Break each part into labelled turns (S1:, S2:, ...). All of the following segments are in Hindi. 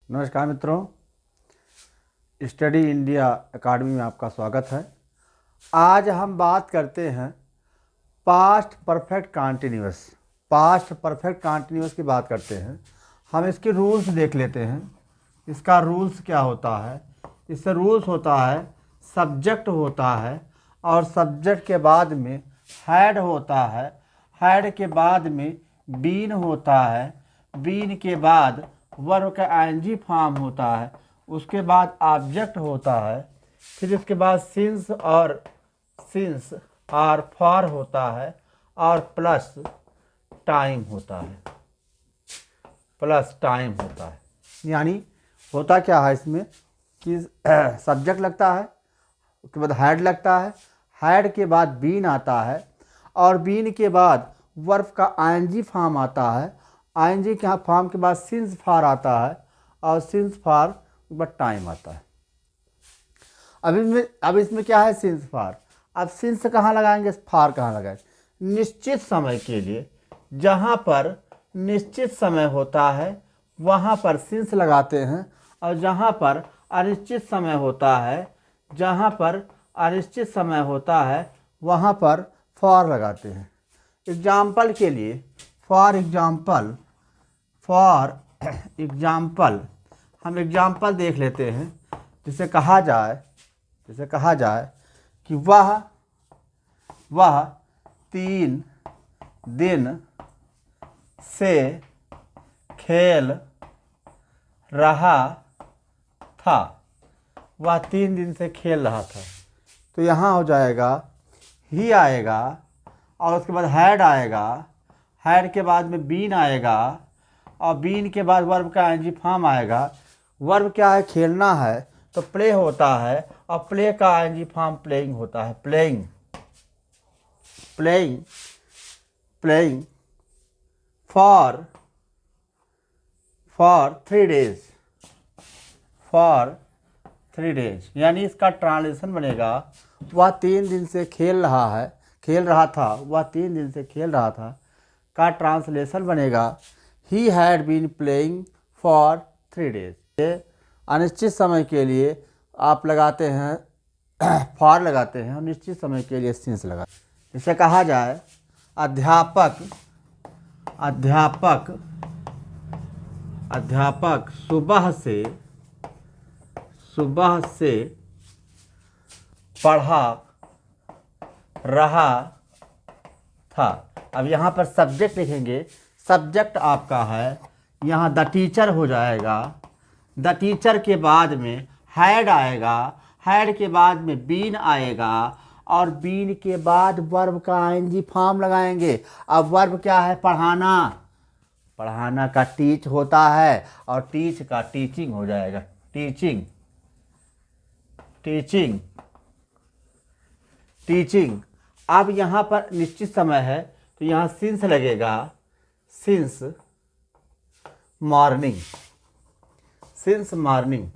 S1: नमस्कार मित्रों, स्टडी इंडिया एकेडमी में आपका स्वागत है। आज हम बात करते हैं पास्ट परफेक्ट कॉन्टिन्यूअस की बात करते हैं। हम इसके रूल्स देख लेते हैं। इसका रूल्स क्या होता है? इससे रूल्स होता है सब्जेक्ट होता है और सब्जेक्ट के बाद में हैड होता है, हैड के बाद में बीन होता है, बीन के बाद वर्ब का आईएनजी फॉर्म होता है, उसके बाद ऑब्जेक्ट होता है, फिर इसके बाद सिंस और फॉर होता है और प्लस टाइम होता है। यानी होता क्या है इसमें कि सब्जेक्ट लगता है, उसके बाद हैड लगता है, हैड के बाद बीन आता है और बीन के बाद वर्ब का आईएनजी फॉर्म आता है, आईएनजी के फॉर्म के बाद सिंस फॉर आता है और सिंस फॉर के बाद टाइम आता है। अब इसमें क्या है? Since for. अब सिंस कहाँ लगाएंगे, फॉर कहाँ लगाएंगे? निश्चित समय के लिए जहाँ पर निश्चित समय होता है वहाँ पर सिंस लगाते हैं और जहाँ पर अनिश्चित समय होता है वहाँ पर फॉर लगाते हैं। एग्जाम्पल के लिए फॉर एग्जाम्पल हम एग्जाम्पल देख लेते हैं। जिसे कहा जाए कि वह 3 दिन से खेल रहा था। वह 3 दिन से खेल रहा था, तो यहाँ हो जाएगा ही आएगा और उसके बाद हैड आएगा, हैड के बाद में बीन आएगा और बीन के बाद वर्ब का आईएनजी फॉर्म आएगा। वर्ब क्या है? खेलना है, तो प्ले होता है और प्ले का आईएनजी फॉर्म प्लेइंग होता है। Playing for 3 days. यानी इसका ट्रांसलेशन बनेगा वह 3 दिन से खेल रहा था का ट्रांसलेशन बनेगा he had been playing for 3 days. अनिश्चित समय के लिए आप लगाते हैं फॉर लगाते हैं और निश्चित समय के लिए सिंस लगाते हैं। इसे कहा जाए अध्यापक सुबह से पढ़ा रहा था। अब यहाँ पर सब्जेक्ट लिखेंगे। सब्जेक्ट आपका है यहाँ द टीचर हो जाएगा। द टीचर के बाद में हैड आएगा, हैड के बाद में बीन आएगा और बीन के बाद वर्ब का आईएनजी फॉर्म लगाएंगे। अब वर्ब क्या है? पढ़ाना का टीच होता है और टीच का टीचिंग हो जाएगा। टीचिंग। अब यहाँ पर निश्चित समय है तो यहाँ सिंस लगेगा, सिंस मॉर्निंग।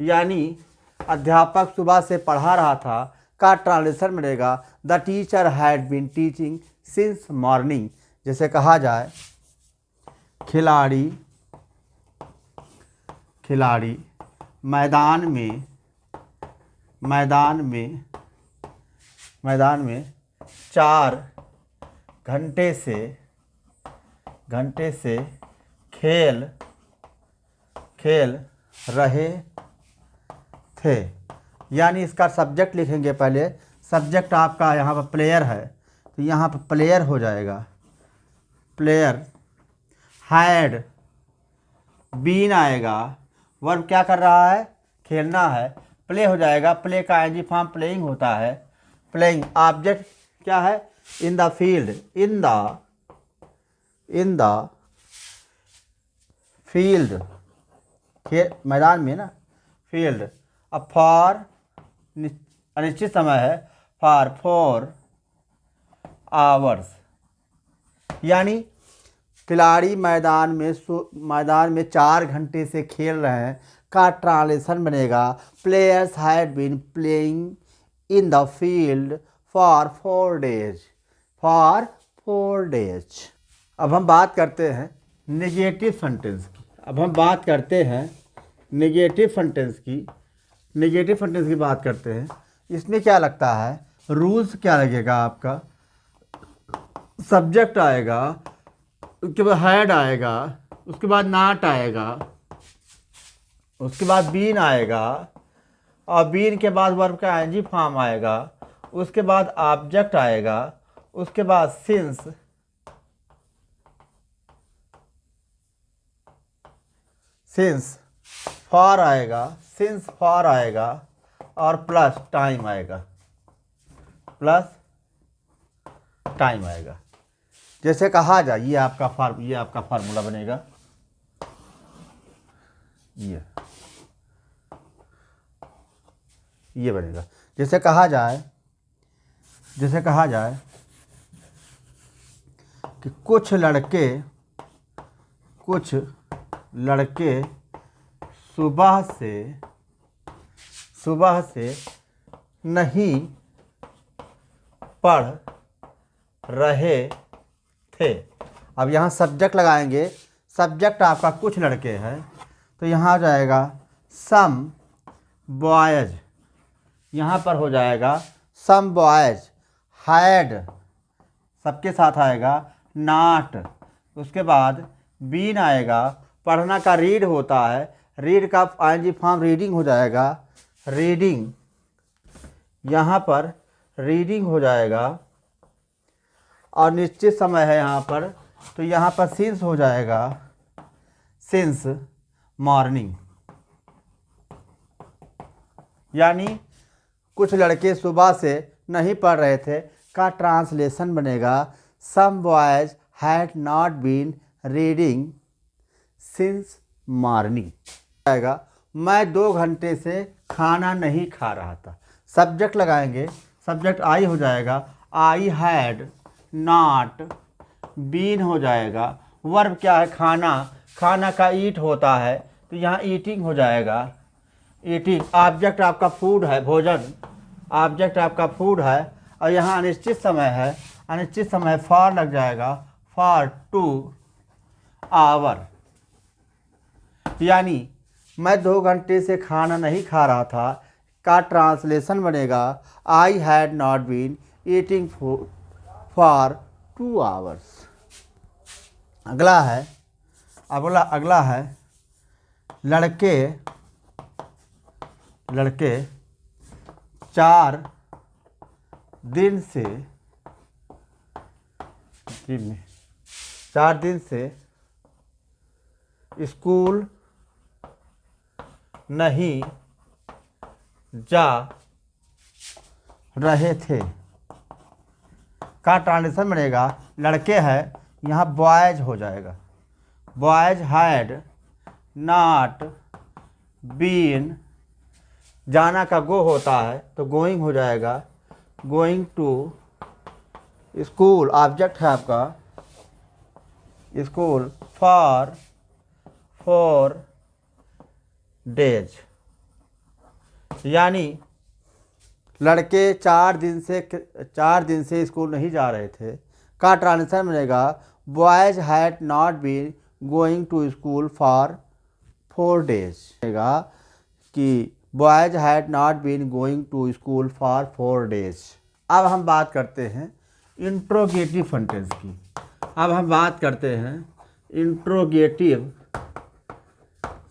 S1: यानी अध्यापक सुबह से पढ़ा रहा था का ट्रांसलेशन बनेगा the teacher had been teaching since morning. जैसे कहा जाए खिलाड़ी मैदान में 4 घंटे से खेल रहे थे। यानी इसका सब्जेक्ट लिखेंगे। पहले सब्जेक्ट आपका यहाँ पर प्लेयर है तो यहाँ पर प्लेयर हो जाएगा। प्लेयर, हैड, बीन आएगा, वर्ब क्या कर रहा है? खेलना है, प्ले हो जाएगा। प्ले का आईएनजी फॉर्म प्लेइंग होता है। प्लेइंग। ऑब्जेक्ट क्या है? इन द फील्ड, मैदान में ना, फील्ड। अब फॉर अनिश्चित समय है, फॉर 4 आवर्स। यानी खिलाड़ी मैदान में 4 घंटे से खेल रहे हैं का ट्रांसलेशन बनेगा players had been playing in the field for 4 days. अब हम बात करते हैं नेगेटिव सेंटेंस की। अब हम बात करते हैं नेगेटिव सेंटेंस की बात करते हैं। इसमें क्या लगता है, रूल्स क्या लगेगा आपका, सब्जेक्ट आएगा, उसके बाद हैड आएगा, उसके बाद नॉट आएगा, उसके बाद बीन आएगा, और बीन के बाद वर्ब का आईएनजी फॉर्म आएगा, उसके बाद ऑब्जेक्ट आएगा, उसके बाद सिंस फॉर आएगा, और प्लस टाइम आएगा। जैसे कहा जाए, ये आपका फार्मूला बनेगा, ये बनेगा। जैसे कहा जाए कि कुछ लड़के सुबह से नहीं पढ़ रहे थे। अब यहाँ सब्जेक्ट लगाएंगे, सब्जेक्ट आपका कुछ लड़के है, तो यहाँ आ जाएगा सम बॉयज, यहाँ पर हो जाएगा सम बॉयज हैड, सबके साथ आएगा नॉट, उसके बाद बीन आएगा, पढ़ना का रीड होता है, रीड का आईएनजी फॉर्म रीडिंग हो जाएगा, रीडिंग, यहाँ पर रीडिंग हो जाएगा, और निश्चित समय है यहाँ पर, तो यहाँ पर सिंस हो जाएगा, सिंस मॉर्निंग। यानी कुछ लड़के सुबह से नहीं पढ़ रहे थे का ट्रांसलेशन बनेगा some boys had not been reading since morning. आएगा मैं 2 घंटे से खाना नहीं खा रहा था। सब्जेक्ट लगाएंगे, सब्जेक्ट आई हो जाएगा, आई हैड नॉट बीन हो जाएगा, वर्ब क्या है, खाना का ईट होता है, तो यहाँ ईटिंग हो जाएगा, ईटिंग। ऑब्जेक्ट आपका फूड है, भोजन, ऑब्जेक्ट आपका फूड है, और यहाँ अनिश्चित समय फॉर लग जाएगा, फॉर 2 आवर। यानी मैं 2 घंटे से खाना नहीं खा रहा था का ट्रांसलेशन बनेगा I had not been eating for 2 hours. अगला है लड़के 4 दिन से स्कूल नहीं जा रहे थे का ट्रांसलेशन बनेगा, लड़के है, यहाँ बॉयज हो जाएगा, बॉयज हैड नॉट बीन, जाना का गो होता है तो गोइंग हो जाएगा, गोइंग टू स्कूल, ऑब्जेक्ट है आपका स्कूल, फॉर 4 डेज। यानी लड़के 4 दिन से स्कूल नहीं जा रहे थे का ट्रांसलेशन बनेगा boys had not been going to school for 4 days. बनेगा कि boys had not been going to school for 4 days. अब हम बात करते हैं इंट्रोगेटिव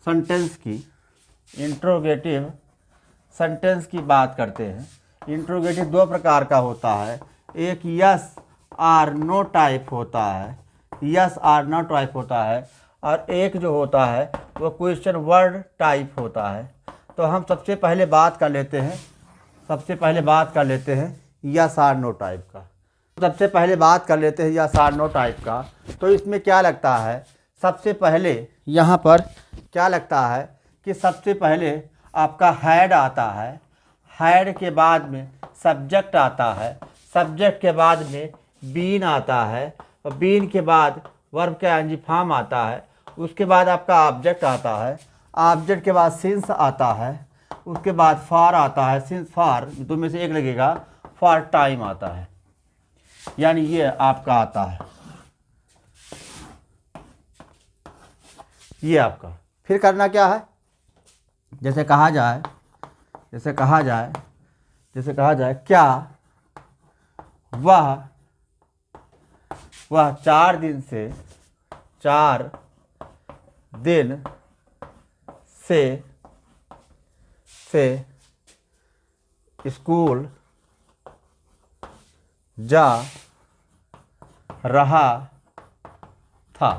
S1: सेंटेंस की। इंट्रोगेटिव सेंटेंस की बात करते हैं। इंट्रोगेटिव 2 प्रकार का होता है, एक यस आर नो टाइप होता है, और एक जो होता है वो क्वेश्चन वर्ड टाइप होता है। तो हम सबसे पहले बात कर लेते हैं यस आर नो टाइप का। तो इसमें क्या लगता है, सबसे पहले यहाँ पर क्या लगता है कि सबसे पहले आपका हैड आता है, हैड के बाद में सब्जेक्ट आता है, सब्जेक्ट के बाद में बीन आता है, और बीन के बाद वर्ब का आईएनजी फॉर्म आता है, उसके बाद आपका ऑब्जेक्ट आता है, ऑब्जेक्ट के बाद सिंस आता है, उसके बाद फॉर आता है, सिंस फॉर 2 में से एक लगेगा, फॉर टाइम आता है। यानी ये आपका आता है, ये आपका। फिर करना क्या है, जैसे कहा जाए क्या वह 4 दिन से स्कूल जा रहा था।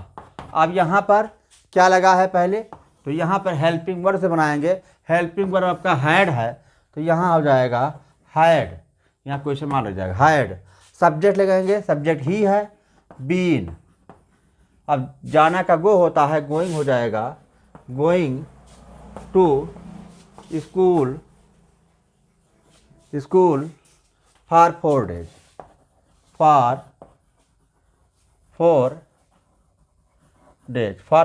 S1: अब यहाँ पर क्या लगा है पहले, तो यहाँ पर हेल्पिंग वर्ड से बनाएंगे। हेल्पिंग वर्ड आपका हैड है, तो यहाँ हो जाएगा हैड, यहाँ क्वेश्चन मार्क लग जाएगा हैड। सब्जेक्ट लगाएंगे, सब्जेक्ट ही है बीन। अब जाना का गो होता है, गोइंग हो जाएगा going to school for 4 days, for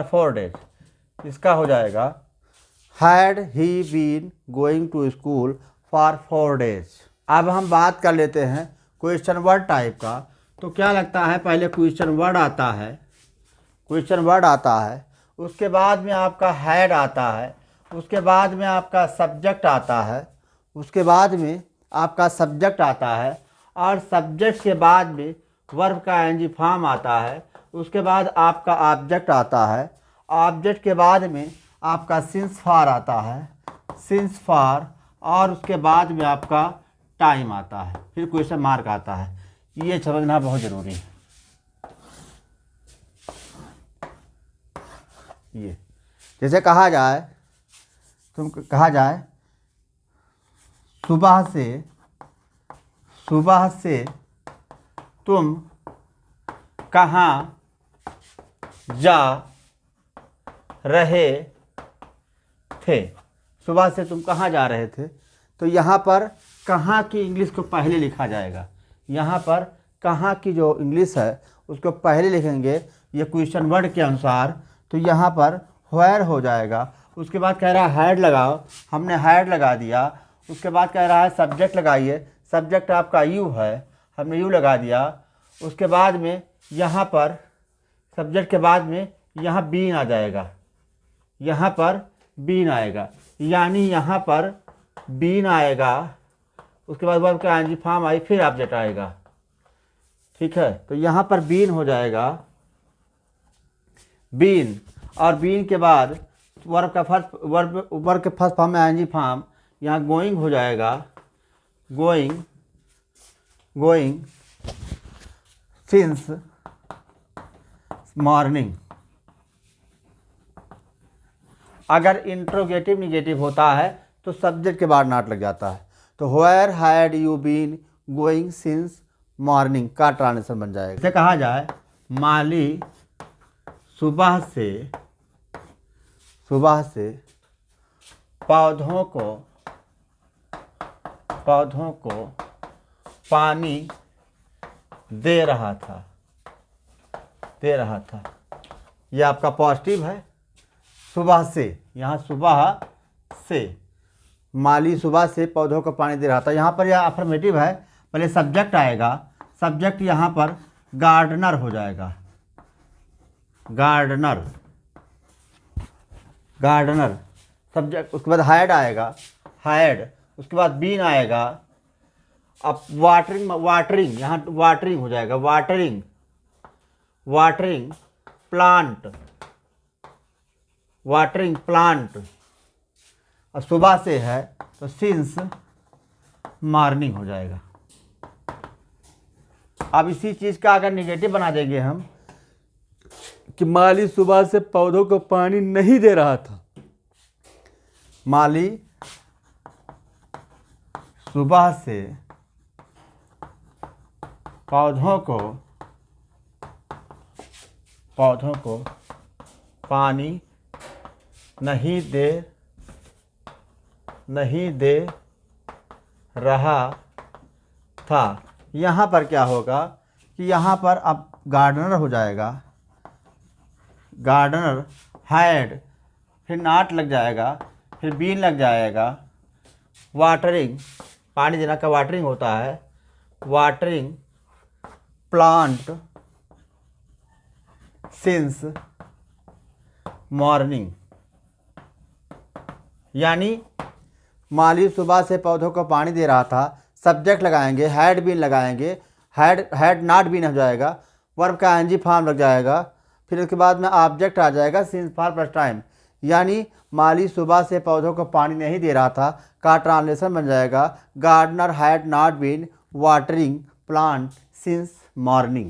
S1: 4 days। इसका हो जाएगा had he been going to school for 4 days। अब हम बात कर लेते हैं क्वेश्चन वर्ड टाइप का। तो क्या लगता है, पहले क्वेश्चन वर्ड आता है, उसके बाद में आपका हैड आता है, उसके बाद में आपका सब्जेक्ट आता है, और सब्जेक्ट के बाद में वर्ब का एनजी फॉर्म आता है, उसके बाद आपका ऑब्जेक्ट आता है, ऑब्जेक्ट के बाद में आपका सिंस फॉर आता है, और उसके बाद में आपका टाइम आता है, फिर क्वेश्चन मार्क आता है। ये समझना बहुत ज़रूरी है। ये जैसे कहा जाए सुबह से तुम कहाँ जा रहे थे। सुबह से तुम कहाँ जा रहे थे, तो यहाँ पर कहाँ की इंग्लिश को पहले लिखा जाएगा। यहाँ पर कहाँ की जो इंग्लिश है उसको पहले लिखेंगे ये क्वेश्चन वर्ड के अनुसार। तो यहाँ पर व्हेयर हो जाएगा। उसके बाद कह रहा है हैड लगाओ, हमने हैड लगा दिया। उसके बाद कह रहा है सब्जेक्ट लगाइए, सब्जेक्ट आपका यू है, हमने यू लगा दिया। उसके बाद में यहाँ पर सब्जेक्ट के बाद में यहाँ बीन आ जाएगा, यहाँ पर बीन आएगा, यानी यहाँ पर बीन आएगा। उसके बाद वर्ब का एनजी फॉर्म आई, फिर ऑब्जेक्ट आएगा। ठीक है, तो यहाँ पर बीन हो जाएगा बीन, और बीन के बाद वर्ब के फर्स्ट फॉर्म में एनजी फॉर्म, यहाँ गोइंग हो जाएगा गोइंग सिंस मॉर्निंग। अगर इंट्रोगेटिव निगेटिव होता है तो सब्जेक्ट के बाद नॉट लग जाता है। तो where had you been going since morning का ट्रांसलेशन बन जाएगा। जैसे कहा जाए माली सुबह से पौधों को पानी दे रहा था। यह आपका पॉजिटिव है। सुबह से, यहाँ सुबह से माली सुबह से पौधों को पानी दे रहा था। यहाँ पर यह अफर्मेटिव है। पहले सब्जेक्ट आएगा, सब्जेक्ट यहाँ पर गार्डनर हो जाएगा, गार्डनर सब्जेक्ट। उसके बाद हैड आएगा, हैड। उसके बाद बीन आएगा। अब वाटरिंग यहाँ वाटरिंग हो जाएगा, वाटरिंग प्लांट। और सुबह से है तो सिंस मॉर्निंग हो जाएगा। अब इसी चीज़ का अगर निगेटिव बना देंगे हम कि माली सुबह से पौधों को पानी नहीं दे रहा था। माली सुबह से पौधों को पानी नहीं दे रहा था। यहाँ पर क्या होगा कि यहाँ पर अब गार्डनर हो जाएगा, गार्डनर हैड, फिर नॉट लग जाएगा, फिर बीन लग जाएगा। वाटरिंग, पानी देना का वाटरिंग होता है, वाटरिंग प्लांट सिंस मॉर्निंग। यानी माली सुबह से पौधों को पानी दे रहा था, सब्जेक्ट लगाएंगे, हैड बीन लगाएंगे, हैड नॉट बीन हो जाएगा, वर्ब का एनजी फॉर्म लग जाएगा, फिर उसके बाद में ऑब्जेक्ट आ जाएगा सिंस फॉर प्लस टाइम, यानी माली सुबह से पौधों को पानी नहीं दे रहा था का ट्रांसलेशन बन जाएगा gardener had not been watering plant since morning.